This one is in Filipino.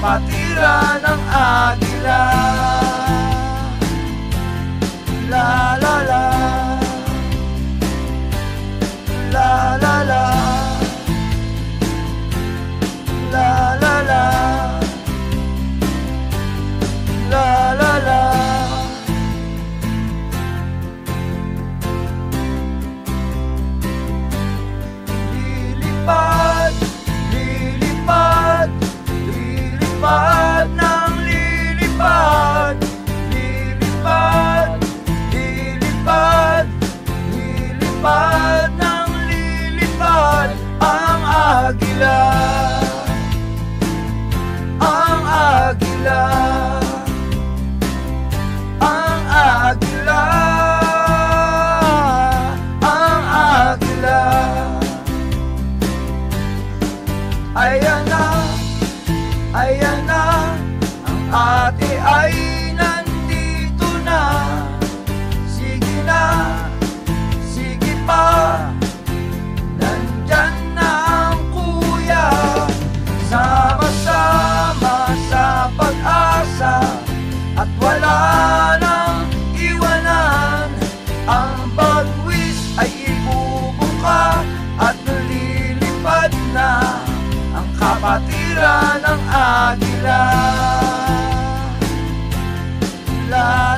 kapatiran ng agila. La la la, la la la, la la la, la la la. Lilipad, lilipad, lilipad ng lilipad, lilipad, lilipad, lilipad ng lilipad ang agila, ang agila, ang agila, ang agila. Ayan na, ayan na, ang ate ay nandito na. Sige na, sige pa, nandyan na ang kuya. Sama-sama sa pag-asa at wala nang iwanan. Ang bagwis ay ibubuka at lilipad na ang kapatiran ng agila. La